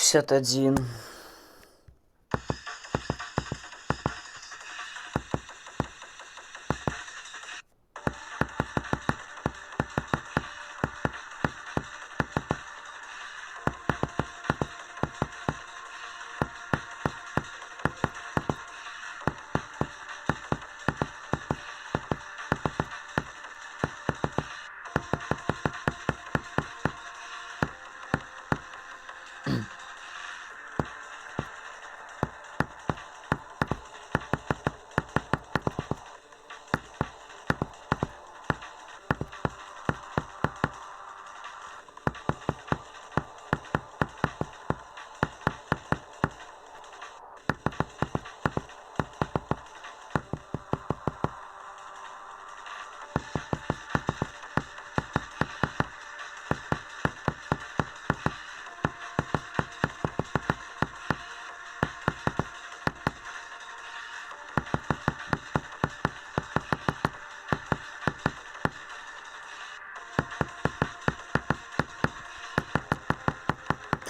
951.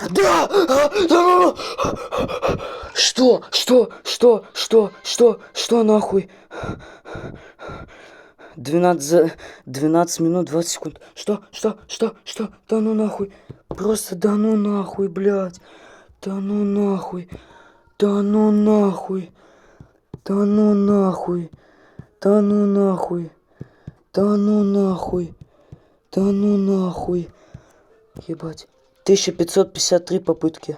Да! Что нахуй? 12 минут 20 секунд. Что? Да ну нахуй. Просто да ну нахуй, блядь. Да ну нахуй. Да ну нахуй. Да ну нахуй. Да ну нахуй. Да ну нахуй. Да ну нахуй. Ебать. 1553 попытки.